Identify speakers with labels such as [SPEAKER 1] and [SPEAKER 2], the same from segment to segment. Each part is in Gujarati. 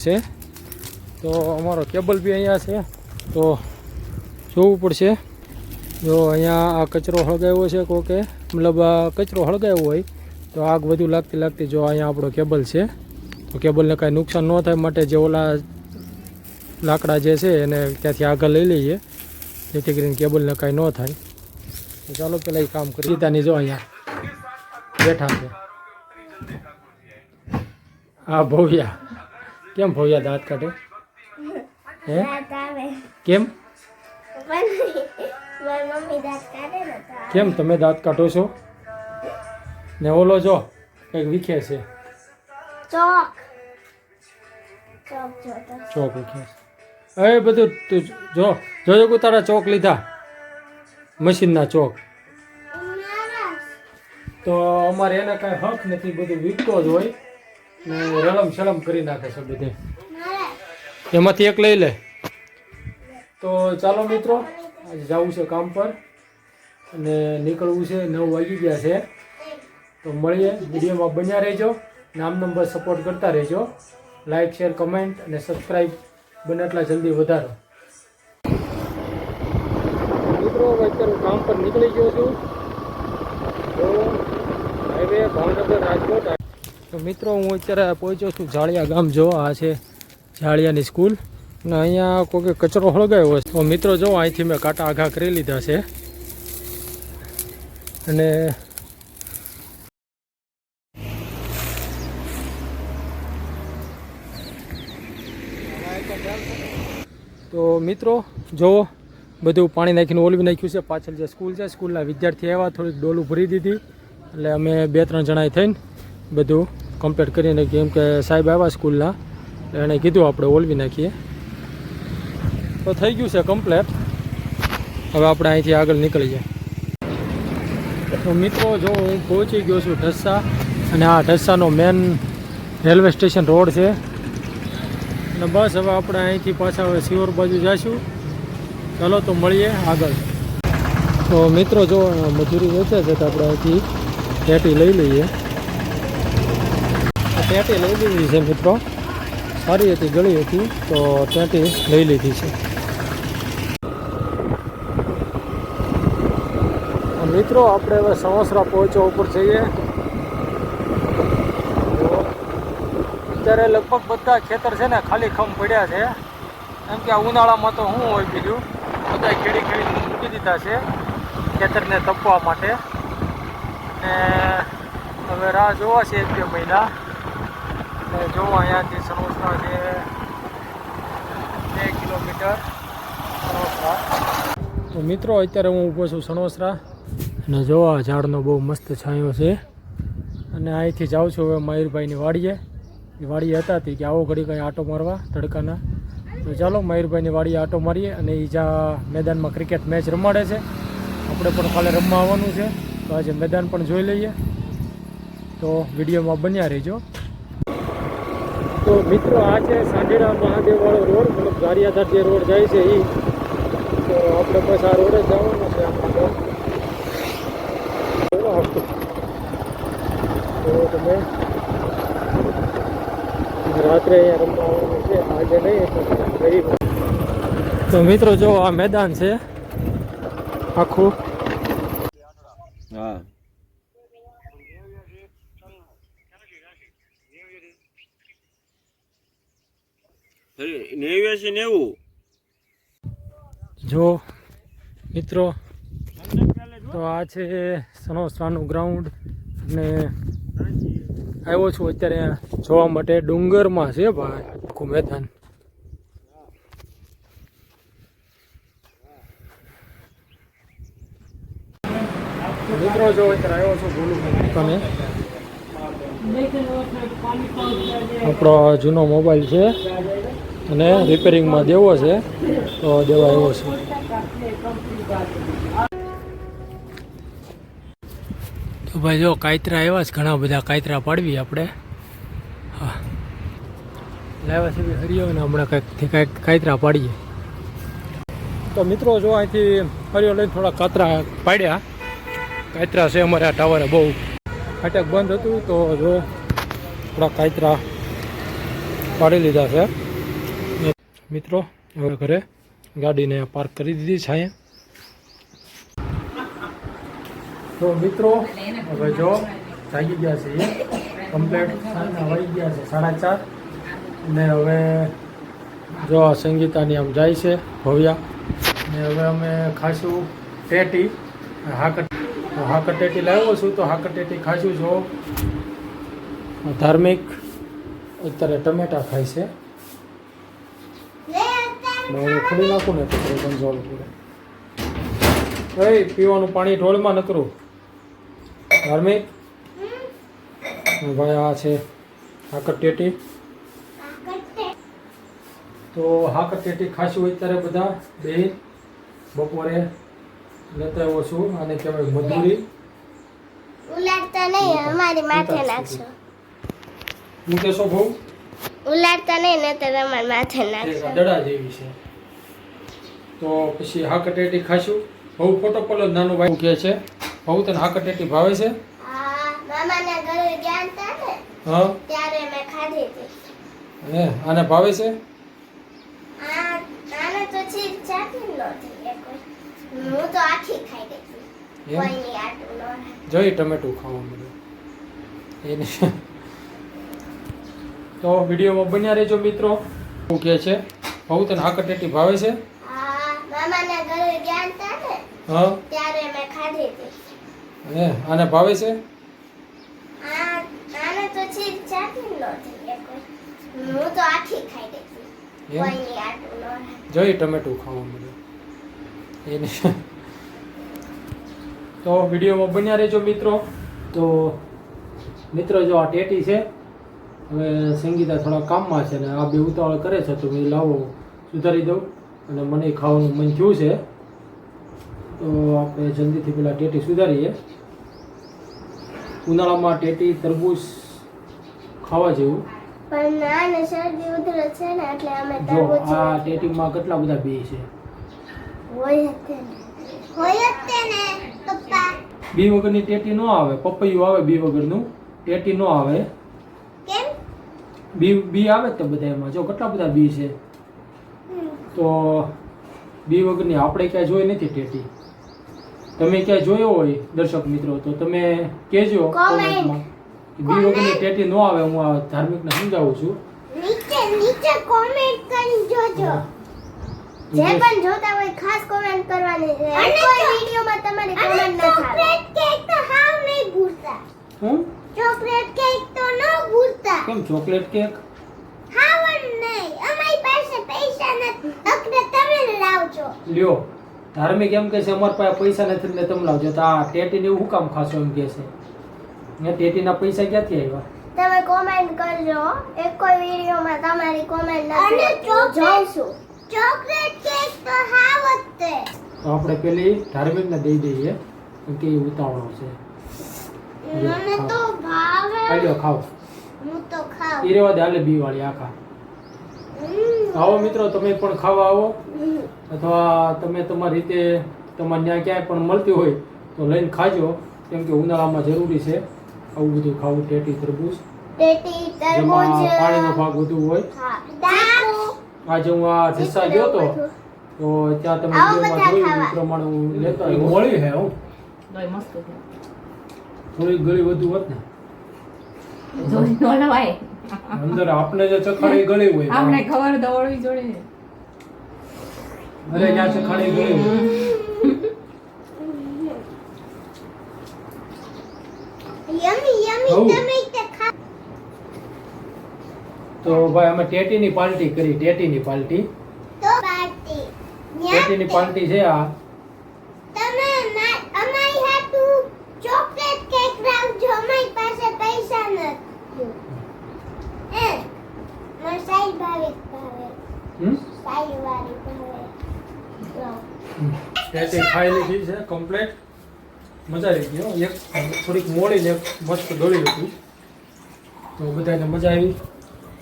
[SPEAKER 1] છે તો અમારો કેબલ બી અહીંયા છે તો જોવું પડશે. જો અહીંયા આ કચરો હળગાવ્યો છે કોકે, મતલબ આ કચરો હળગાવ્યો હોય તો આગ વધુ લાગતી જો અહીંયા આપણો કેબલ છે તો કેબલને કાંઈ નુકસાન ન થાય માટે જે ઓલા લાકડા જે છે એને ત્યાંથી આગળ લઈ લઈએ જેથી કરીને કેબલને કાંઈ ન થાય. તો ચાલો પેલા એ કામ કરી. સીતાની જો અહીંયા બેઠા છે. હા ભવ્યા, કેમ ભવ્યા દાંત કાઢે? હે કેમ કેમ તમે દાંત કાઢો છો? ને ઓલો જો કંઈક વિખે છે, ચોક વિખે છે. એ બધું તું જોજો કે તારા ચોક લીધા, મશીનના ચોક. તો અમારે એને કાંઈ હક નથી, બધું વીકતો જ હોય ને રળમ શળમ કરી નાખે છે બધે. એમાંથી એક લઈ લે. તો ચાલો મિત્રો, આજે જવું છે કામ પર અને નીકળવું છે. 9 વાગી ગયા છે. તો મળીએ, વિડીયોમાં બન્યા રહેજો, નામ નંબર સપોર્ટ કરતા રહેજો. લાઈક શેર કમેન્ટ અને સબસ્ક્રાઈબ બને એટલા જલ્દી વધારો. મિત્રો અત્યારે કામ પર નીકળી ગયો છું. તો હાઈવે ભાવનગર રાજકોટ. તો મિત્રો હું અત્યારે પહોંચ્યો છું ઝાડિયા ગામ. જો આ છે ઝાડિયાની સ્કૂલ અને અહીંયા કોઈ કચરો હળગાવ્યો છે. તો મિત્રો જો અહીંથી મેં કાંટા આઘા કરી લીધા છે અને તો મિત્રો જો બધું પાણી નાખીને ઓલવી નાખ્યું છે. પાછળ જે સ્કૂલ છે, સ્કૂલના વિદ્યાર્થી આવ્યા, થોડીક ડોલું ભરી દીધી એટલે અમે 2-3 જણાએ થઈને બધું કમ્પ્લીટ કરીને, કેમ કે સાહેબ આવ્યા સ્કૂલના એણે કીધું આપણે ઓલવી નાખીએ. તો થઈ ગયું છે કમ્પ્લીટ. હવે આપણે અહીંથી આગળ નીકળીએ. તો મિત્રો જો હું પહોંચી ગયો છું ઢસા અને આ ઢસાનો મેન રેલવે સ્ટેશન રોડ છે અને બસ હવે આપણે અહીંથી પાછા હવે સિહોર બાજુ જઈશું. ચાલો તો મળીએ આગળ. તો મિત્રો જો મજૂરી વેચે છે તો આપણે અહીંથી પેટી લઈ લઈએ. પેટી લઈ લીધી છે મિત્રો, સારી હતી, ગળી હતી તો પેટી લઈ લીધી છે. મિત્રો આપણે હવે સણોસરા પહોંચવા ઉપર જઈએ. અત્યારે લગભગ બધા ખેતર છે ને ખાલી ખમ પડ્યા છે, એમ કે આ ઉનાળામાં તો શું હોય બીજું, બધા ખેડી મૂકી દીધા છે ખેતરને તપવા માટે. ને હવે રાહ જોવા છે 1-2 મહિના. ને જો અહીંયાથી સણોસરા છે 2 કિલોમીટર સણોસરા. તો મિત્રો અત્યારે હું ઊભો છું સણોસરા અને જો આ ઝાડનો બહુ મસ્ત છાંયો છે અને અહીંથી જાઉં છું હવે મયુરભાઈની વાડીએ. એ વાડી હતા કે આવો ઘડી કંઈ આટો મારવા તડકાના. તો ચાલો મયુરભાઈની વાડીએ આટો મારીએ અને એ જ્યાં મેદાનમાં ક્રિકેટ મેચ રમાડે છે, આપણે પણ કાલે રમવા આવવાનું છે તો આજે મેદાન પણ જોઈ લઈએ. તો વિડીયોમાં બન્યા રહેજો. તો મિત્રો આ છે સાંઢેડા મહાદેવવાળો રોડ, મતલબ ગારિયાધાર જે રોડ જાય છે એ. તો આપણે બસ આ રોડે જવાનું છે આપણે. તો તમે રાત્રે અહીંયા રમવા આવવાનું છે, આજે નહીં. તો મિત્રો જો આ મેદાન છે આખું. હા જો મિત્રો તો આ છે સણોસરાનું ગ્રાઉન્ડ અને આવ્યો છું અત્યારે જોવા માટે. ડુંગરમાં છે ભાઈ આખું મેદાન. મિત્રો જો અત્યારે આવ્યો છું ભૂલું. આપણો જૂનો મોબાઈલ છે અને રિપેરિંગમાં દેવો છે તો દેવા આવ્યો છે. તો ભાઈ જો કાયતરા આવ્યા છે, ઘણા બધા કાયતરા પાડવી આપણે. હા લાવ્યા છે હરિયો ને હમણાં કંઈક કાયતરા પાડીએ. તો મિત્રો જો અહીંથી હરિયો લઈને થોડા કાતરા પાડ્યા. કાયતરા છે અમારે આ ટાવરે બહુ ફાટક બંધ હતું તો જો થોડા કાયતરા પાડી લીધા છે મિત્રો. હવે ઘરે ગાડીને પાર્ક કરી દીધી છે અહીંયા. તો મિત્રો હવે જો જાગી ગયા છે કમ્પ્લેટ સાંજના વાગી ગયા છે 4:30 ને હવે જો આ સંગીતાની આમ જાય છે ભવ્યા ને હવે અમે ખાશું ટેટી. હાકર ટેટી લાવ્યો છું તો હાકર ટેટી ખાશું. જો ધાર્મિક અત્યારે ટમેટા ખાય છે. ખોલી નાખું ને તો કંજોલ પૂરે પીવાનું પાણી ઢોળમાં નકરું. ધાર્મિક ભાઈ આ છે હાકર ટેટી. તો હાકર ટેટી ખાશું અત્યારે બધા બે બપોરે લેતા આવ્યો છું. આને કહેવાય મધુરી.
[SPEAKER 2] ઉલાડતા નહીં, અમારી માથે નાખશો.
[SPEAKER 1] હું કહેશો બહુ
[SPEAKER 2] ઉલાડતા નહીં ને તો તમારી માથે નાખશો.
[SPEAKER 1] દડા જેવી છે. તો પછી હાકર ટેટી ખાશું. બહુ ફોટો પલો નાનો ભાઈ કહે છે બહુ તને હાકર ટેટી ભાવે છે?
[SPEAKER 2] હા, મામાના ઘરે ગયા હતા ને
[SPEAKER 1] હા
[SPEAKER 2] ત્યારે મેં ખાધી હતી.
[SPEAKER 1] હે આને ભાવે છે?
[SPEAKER 2] આને તો ચીજ ચાટી નહોતી કોઈ. હું તો આખી ખાઈ ગઈ. કોઈની આટું ન
[SPEAKER 1] જોઈ ટમેટું ખાવા મળ્યું એને. તો વિડીયોમાં બન્યા રહેજો મિત્રો. શું કહે છે બહુ તને હાકર ટેટી ભાવે છે?
[SPEAKER 2] હા, મામાના ઘરે ગયા હતા ને
[SPEAKER 1] હા
[SPEAKER 2] ત્યારે મેં ખાધી હતી.
[SPEAKER 1] હે આને ભાવે છે?
[SPEAKER 2] આને તો ચીજ ચાટી નહોતી કોઈ. હું તો આખી ખાઈ ગઈ. કોઈની આટું ન
[SPEAKER 1] જોઈ ટમેટું ખાવા મળ્યું એને. તો વિડીયોમાં બન્યા રહેજો મિત્રો. તો મિત્રો જો આ ટેટી છે. હવે સંગીતા થોડા કામમાં છે ને આ બે ઉતાવળ કરે છે તો મેં લાવો સુધારી દઉં અને મને ખાવાનું મન થયું છે તો આપણે જલ્દીથી પેલા ટેટી સુધારીએ. ઉનાળામાં ટેટી તરબૂચ ખાવા જેવું.
[SPEAKER 2] પણ આને શરદી ઉધરસ છે ને એટલે અમે
[SPEAKER 1] જો
[SPEAKER 2] તરબૂચ
[SPEAKER 1] આ ટેટીમાં કેટલા બધા બી છે.
[SPEAKER 2] હોય જ ને પપ્પા.
[SPEAKER 1] બી વગરની ટેટી ન આવે. પપૈયું આવે બી વગરનું, ટેટી ન આવે.
[SPEAKER 2] કેમ?
[SPEAKER 1] બી આવે તો બધા એમાં જો કેટલા બધા બી છે. તો બી વગરની આપણે ક્યાંય જોઈ નથી ટેટી. તમે ક્યાંય જોયો હોય દર્શક મિત્રો તો તમે કહેજો કોમેન્ટમાં. બી વગરની ટેટી ન આવે. હું આ ધાર્મિકને સમજાવું છું.
[SPEAKER 2] નીચે કોમેન્ટ કરી જોજો. જે પણ જોતા હોય ખાસ કોમેન્ટ કરવાની છે. કોઈ વિડિયોમાં તમારી કોમેન્ટ ન થાય. ચોકલેટ કેક તો હાવ નહીં ભૂલતા.
[SPEAKER 1] હું
[SPEAKER 2] ચોકલેટ કેક તો ન ભૂલતા.
[SPEAKER 1] કેમ ચોકલેટ કેક?
[SPEAKER 2] હાવ નહીં. અમારી પાસે પૈસા નથી. એટલે તમે લાવજો.
[SPEAKER 1] લ્યો ધાર્મિક એમ કહે છે અમારી પાસે પૈસા નથી એટલે તમે લાવજો. તો આ ટેટીને એવું શું કામ ખાશો એમ કહે છે. ને ટેટીના પૈસા ક્યાંથી આવ્યા?
[SPEAKER 2] તમે કોમેન્ટ કરજો. એક કોઈ વિડિયોમાં તમારી કોમેન્ટ નથી જોઈશું. ચોકલેટ કેક તો હાવ જ તે.
[SPEAKER 1] તો આપણે પેલી ધાર્મિકને દઈ દઈએ કેમ કે એ ઉતાવળો છે.
[SPEAKER 2] મને તો ભાવે.
[SPEAKER 1] આલ્યો ખાઓ.
[SPEAKER 2] હું તો ખાઉં.
[SPEAKER 1] એ રેવા દે હાલે બી વાળી આખા. આવો મિત્રો તમે પણ ખાવા આવો અથવા તમે તમારી રીતે તમારે ત્યાં ક્યાંય પણ મળતી હોય તો લઈને ખાજો કેમ કે ઉનાળામાં જરૂરી છે આવું બધું ખાવું. ટેટી તરબૂચ
[SPEAKER 2] ટેટી
[SPEAKER 1] જેમાં
[SPEAKER 2] તરબૂચ
[SPEAKER 1] પાણીનો ભાગ વધુ હોય.
[SPEAKER 2] હા, દાળ.
[SPEAKER 1] આજે હું આ ઢીસા ગયો તો ત્યાં તમે વિડીયોમાં જોયું એ પ્રમાણે હું લેતો આવ્યો. મળી હે હું થોડી ગળી વધુ હોત ને અંદર આપણે જે ચખાડી ગળી હોય
[SPEAKER 3] આપણે ખબર દોડવી જોડે
[SPEAKER 1] અરે ત્યાં ચખાડી ગળી હોય.
[SPEAKER 2] યમી યમી
[SPEAKER 1] હઉ.
[SPEAKER 2] તમે તે ખા.
[SPEAKER 1] તો ભાઈ અમે ટેટીની પાર્ટી કરી. ટેટીની પાર્ટી
[SPEAKER 2] તો પાર્ટી.
[SPEAKER 1] ટેટીની પાર્ટી છે આ.
[SPEAKER 2] તમે અમારી હાટુ ચોકલેટ કેક લાવજો. અમારી પાસે પૈસા નથી. સાઈ ભાવે. સાઈ વાળી ભાવે.
[SPEAKER 1] ટેટી ખાઈ લીધી છે કમ્પ્લીટ. મજા આવી ગઈ હો. એક થોડીક મોડી ને એક મસ્ત ગળી હતી તો બધાને મજા આવી.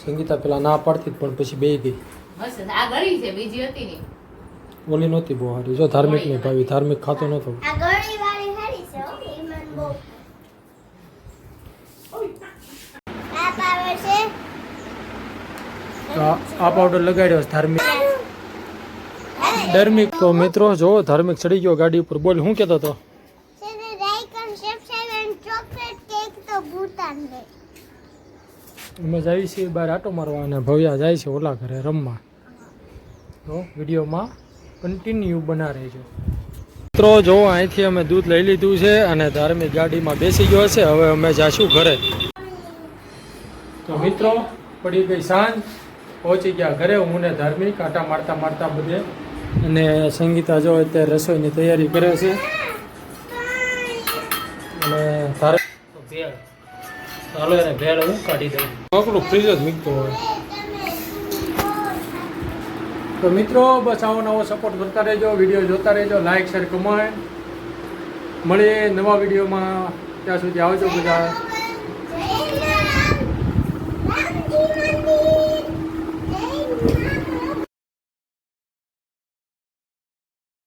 [SPEAKER 1] સંગીતા પેલા ના પાડતી જ પણ પછી બેહી ગઈ.
[SPEAKER 3] બસ આ ગળી છે બીજી હતી ને
[SPEAKER 1] ઓલી નહોતી બહુ સારી. જો ધાર્મિક નહીં ભાવી. ધાર્મિક ખાતો નહોતો.
[SPEAKER 2] આ ગળી વાળી હારી છે. હો ઈ મને બહુ. આ પાવે છે
[SPEAKER 1] તો આ પાવડર લગાડ્યો છે ધાર્મિક તો મિત્રો જો ધાર્મિક ચડી ગયો ગાડી ઉપર. બોલ શું કહેતો હતો? અમે જઈએ છીએ બહાર આટો મારવા અને ભવ્યા જાય છે ઓલા ઘરે રમવા. તો વિડીયોમાં કન્ટિન્યુ બના રહેજો મિત્રો. જો અહીંથી અમે દૂધ લઈ લીધું છે અને ધાર્મિક ગાડીમાં બેસી ગયો છે. હવે અમે જાશું ઘરે. તો મિત્રો પડી ગઈ સાંજ, પહોંચી ગયા ઘરે. હું ને ધાર્મિક આટા મારતા મારતા બધે, અને સંગીતા જો અત્યારે રસોઈની તૈયારી કરે છે. અને તારે ભેળ, ચાલો એને ભેળ હું કાઢી દઉં. આપણું ફ્રીજ જ મૂકતો હોય. તો મિત્રો બસ આવો નવો સપોર્ટ કરતા રહેજો, વિડીયો જોતા રહેજો, લાઈક શેર કમેન્ટ. મળીએ નવા વિડીયોમાં. ત્યાં સુધી આવજો બધા.